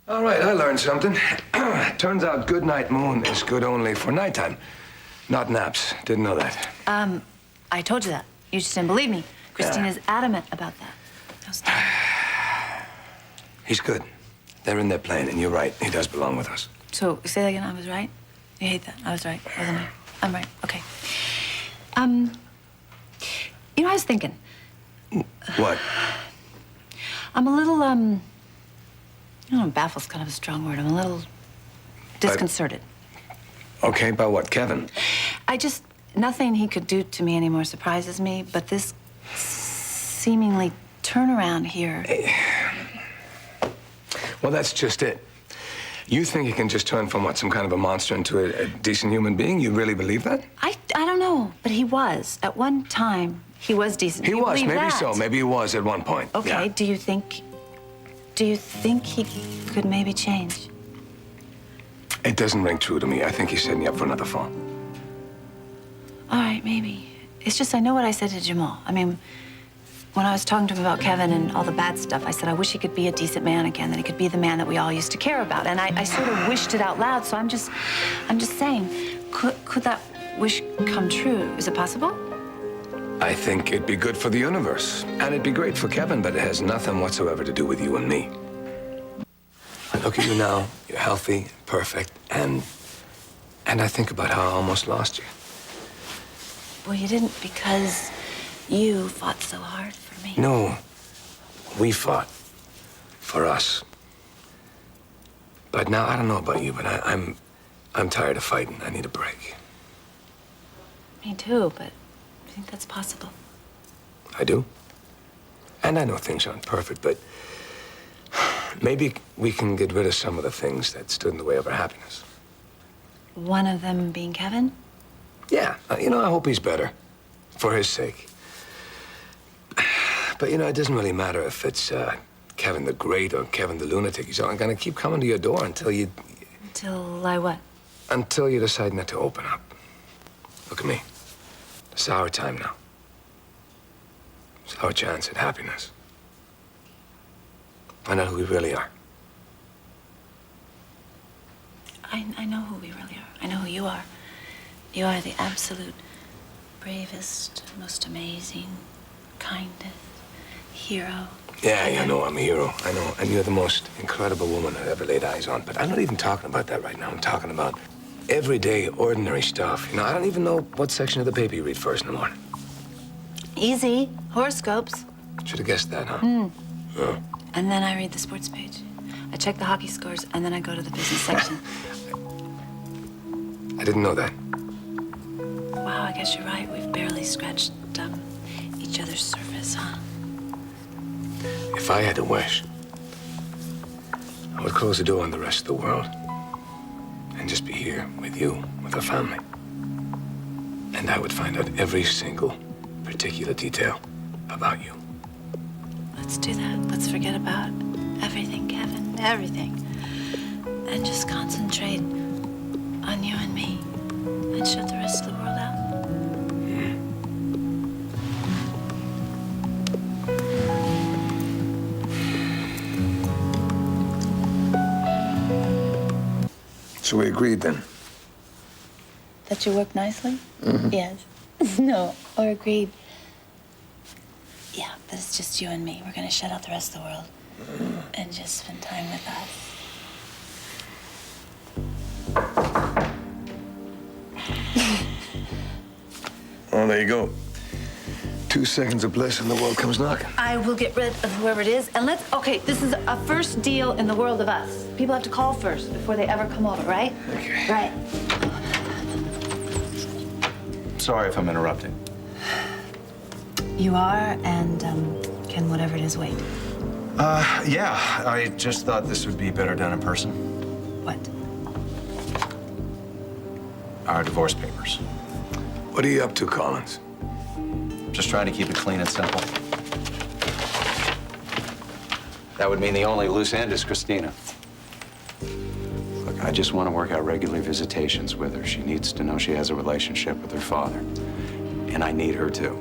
All right, I learned something. Turns out Goodnight Moon is good only for nighttime, not naps. Didn't know that. I told you that. You just didn't believe me. Christina's adamant about that. How's Tom? He's good. They're in there playing, and you're right. He does belong with us. So, say that again. I was right? You hate that. I was right, wasn't I? I'm right. Okay. You know, I was thinking. What? I'm a little, I don't know, baffled's kind of a strong word. I'm a little disconcerted. Okay, about what, Kevin? Nothing he could do to me anymore surprises me, but this seemingly turnaround here. Well, that's just it. You think he can just turn from what, some kind of a monster into a decent human being? You really believe that? I don't know, but he was. At one time, he was decent. He was, maybe that? so. Maybe he was at one point. Okay, Yeah. do you think he could maybe change? It doesn't ring true to me. I think he's setting you up for another fall. All right, maybe. It's just I know what I said to Jamal. I mean, when I was talking to him about Kevin and all the bad stuff, I said I wish he could be a decent man again, that he could be the man that we all used to care about. And I sort of wished it out loud, so I'm just saying, could that wish come true? Is it possible? I think it'd be good for the universe. And it'd be great for Kevin, but it has nothing whatsoever to do with you and me. I look at you now, you're healthy, perfect, and I think about how I almost lost you. Well, you didn't because you fought so hard for me. No, we fought for us. But now, I don't know about you, but I'm tired of fighting. I need a break. Me too, but I think that's possible. I do. And I know things aren't perfect, but maybe we can get rid of some of the things that stood in the way of our happiness. One of them being Kevin? Yeah, you know, I hope he's better, for his sake. But, you know, it doesn't really matter if it's Kevin the Great or Kevin the Lunatic. He's only gonna keep coming to your door until you... Until I what? Until you decide not to open up. Look at me. It's our time now. It's our chance at happiness. Find out who we really are. I know who we really are. I know who you are. You are the absolute bravest, most amazing, kindest hero. Yeah, I know I'm a hero. I know. And you're the most incredible woman I've ever laid eyes on. But I'm not even talking about that right now. I'm talking about everyday, ordinary stuff. You know, I don't even know what section of the paper you read first in the morning. Easy. Horoscopes. Should have guessed that, huh? Oh. And then I read the sports page. I check the hockey scores, and then I go to the business section. I didn't know that. Wow, I guess you're right. We've barely scratched each other's surface, huh? If I had to wish, I would close the door on the rest of the world and just be here with you, with our family. And I would find out every single particular detail about you. Let's do that. Let's forget about everything, Kevin. Everything. And just concentrate on you and me. And shut the rest of the world out. So we agreed then? That you work nicely? Mm-hmm. Yes. No, or agreed. Yeah, that it's just you and me. We're gonna shut out the rest of the world and just spend time with us. Well, there you go. 2 seconds of bliss and the world comes knocking. I will get rid of whoever it is, and okay, this is a first deal in the world of us. People have to call first before they ever come over, right? Okay. Right. Sorry if I'm interrupting. You are, and can whatever it is wait? Yeah, I just thought this would be better done in person. What? Our divorce papers. What are you up to, Collins? Just trying to keep it clean and simple. That would mean the only loose end is Christina. Look, I just want to work out regular visitations with her. She needs to know she has a relationship with her father. And I need her too.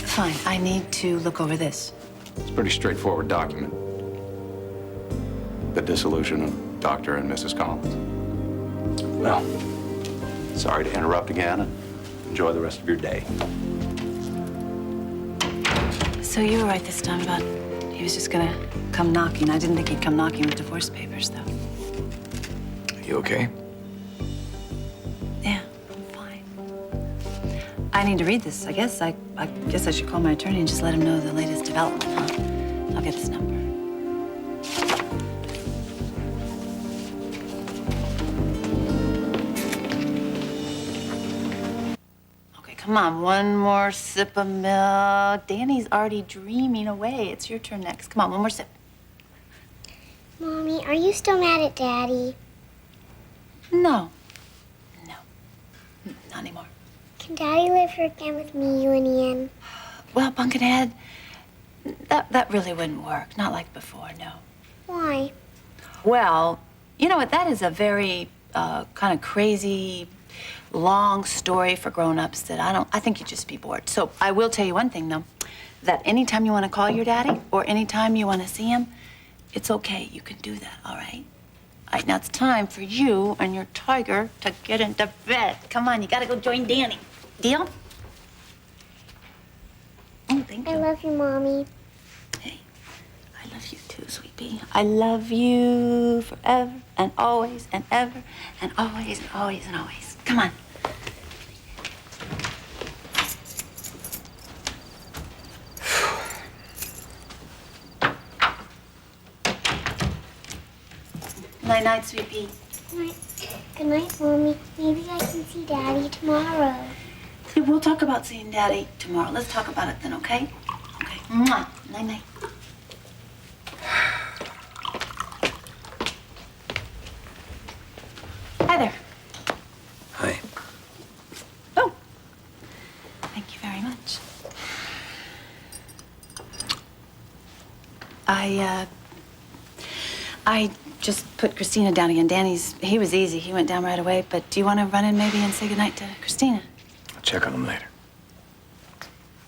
Fine, I need to look over this. It's a pretty straightforward document. the dissolution of Dr. and Mrs. Collins. Well, sorry to interrupt again, and enjoy the rest of your day. So you were right this time about he was just gonna come knocking. I didn't think he'd come knocking with divorce papers, though. You okay? Yeah, I'm fine. I need to read this. I guess I should call my attorney and just let him know the latest development, huh? I'll get his number. Okay, come on, one more sip of milk. Danny's already dreaming away. It's your turn next. Come on, one more sip. Mommy, are you still mad at Daddy? No. No. Not anymore. Can Daddy live here again with me, you, and Ian? Well, Pumpkinhead, that really wouldn't work. Not like before, no. Why? Well, you know what? That is a very kind of crazy, long story for grown-ups that I think you'd just be bored. So I will tell you one thing, though, that anytime you want to call your daddy or anytime you want to see him, it's okay. You can do that, all right? All right, now it's time for you and your tiger to get into bed. Come on, you gotta go join Danny. Deal? Oh, thank you. I love you, Mommy. Hey, I love you too, sweet pea. I love you forever and always and ever and always and always and always. Come on. Night, night, sweet pea. Good night, Mommy. Maybe I can see Daddy tomorrow. Yeah, we'll talk about seeing Daddy tomorrow. Let's talk about it then, okay? Okay. Mwah. Night, night. Hi there. Hi. Oh. Thank you very much. I just put Christina down again. He was easy. He went down right away. But do you want to run in maybe and say goodnight to Christina? I'll check on him later.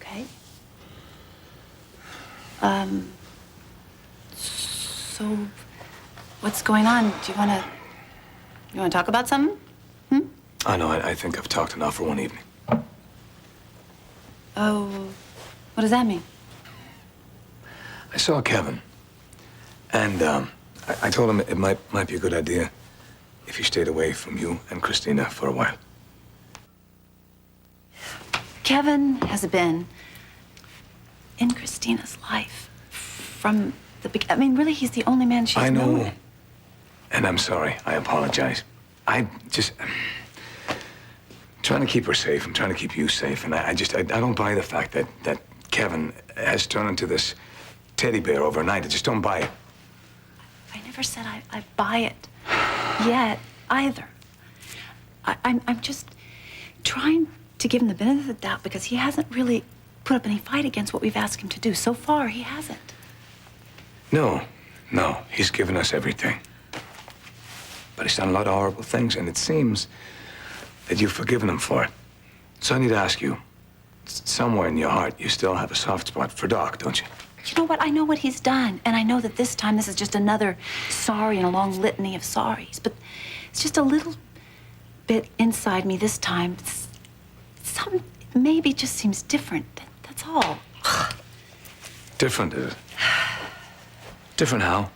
Okay. So what's going on? Do you want to talk about something? I know, I think I've talked enough for one evening. Oh, what does that mean? I saw Kevin, and I told him it might be a good idea if he stayed away from you and Christina for a while. Kevin has been in Christina's life from the beginning. I mean, really, he's the only man she's I know, known. and I'm sorry. I apologize. I'm trying to keep her safe. I'm trying to keep you safe, and I don't buy the fact that Kevin has turned into this teddy bear overnight. I just don't buy it. I never said I buy it yet either. I'm just trying to give him the benefit of the doubt because he hasn't really put up any fight against what we've asked him to do. So far, he hasn't. No, he's given us everything. But he's done a lot of horrible things, and it seems that you've forgiven him for it. So I need to ask you, somewhere in your heart, you still have a soft spot for Doc, don't you? You know what? I know what he's done, and I know that this time this is just another sorry in a long litany of sorries. But it's just a little bit inside me this time. Some maybe just seems different. That's all. Different, is it? Different how?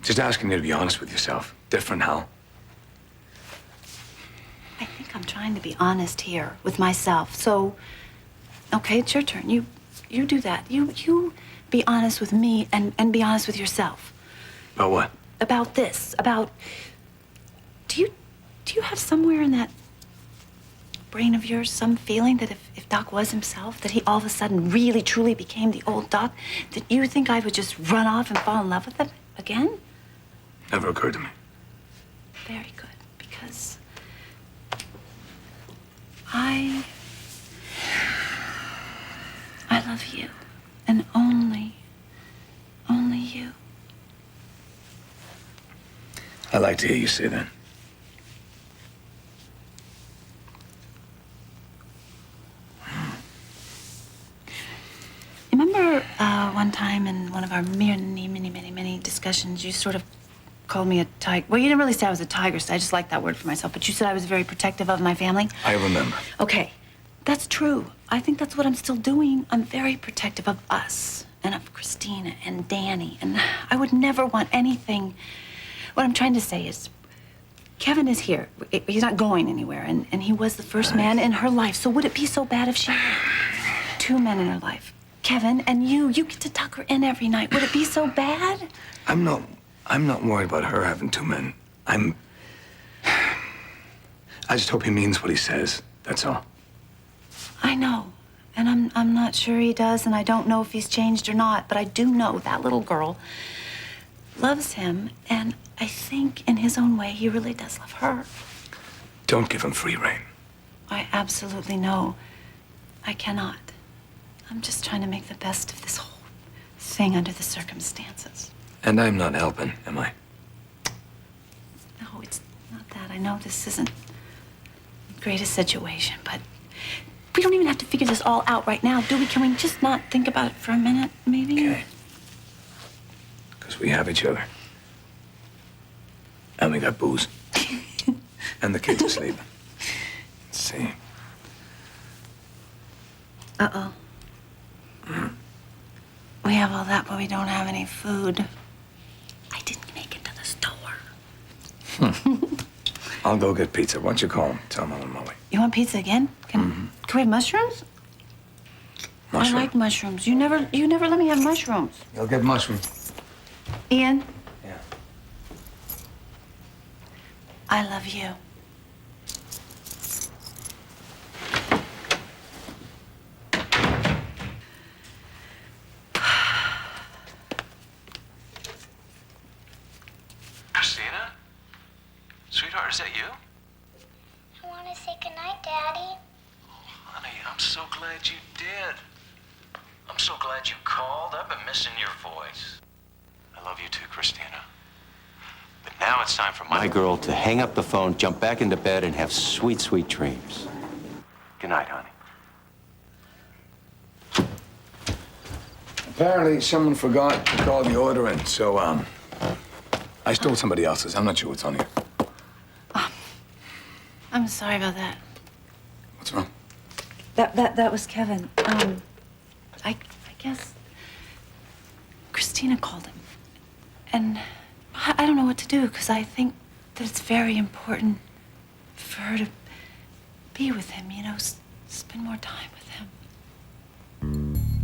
Just asking you to be honest with yourself. Different how? I think I'm trying to be honest here with myself. So, okay, it's your turn. You do that. You be honest with me and be honest with yourself. About what? About this. About. Do you have somewhere in that brain of yours some feeling that if Doc was himself, that he all of a sudden really truly became the old Doc, that you think I would just run off and fall in love with him again? Never occurred to me. Very good, because I love you, and only you. I like to hear you say that. Remember one time in one of our many discussions, you sort of called me a tiger. Well, you didn't really say I was a tigress. I just like that word for myself. But you said I was very protective of my family. I remember. Okay, that's true. I think that's what I'm still doing. I'm very protective of us and of Christina and Danny. And I would never want anything. What I'm trying to say is, Kevin is here. He's not going anywhere. And he was the first man in her life. So would it be so bad if she had 2 men in her life? Kevin and you get to tuck her in every night. Would it be so bad? I'm not worried about her having 2 men. I just hope he means what he says. That's all. I know. And I'm not sure he does, and I don't know if he's changed or not, but I do know that little girl loves him, and I think in his own way he really does love her. Don't give him free rein. I absolutely know I cannot. I'm just trying to make the best of this whole thing under the circumstances. And I'm not helping, am I? No, it's not that. I know this isn't the greatest situation, but we don't even have to figure this all out right now, do we? Can we just not think about it for a minute, maybe? Okay. Because we have each other. And we got booze. And the kids are sleeping. Let's see. Uh-oh. We have all that, but we don't have any food. I didn't make it to the store. I'll go get pizza. Why don't you call him? Tell him I'm on my way. You want pizza again? Can we have mushrooms? Mushroom. I like mushrooms. You never let me have mushrooms. You'll get mushroom. Ian, Yeah. I love you. Christina? Sweetheart, is that you? I want to say goodnight, Daddy. Honey, I'm so glad you did. I'm so glad you called. I've been missing your voice. I love you too, Christina. But now it's time for My girl to hang up the phone, jump back into bed, and have sweet, sweet dreams. Good night, honey. Apparently, someone forgot to call the order in, so, I stole somebody else's. I'm not sure what's on here. I'm sorry about that. What's wrong? That was Kevin. I guess Christina called him. And I don't know what to do, because I think that it's very important for her to be with him, spend more time with him.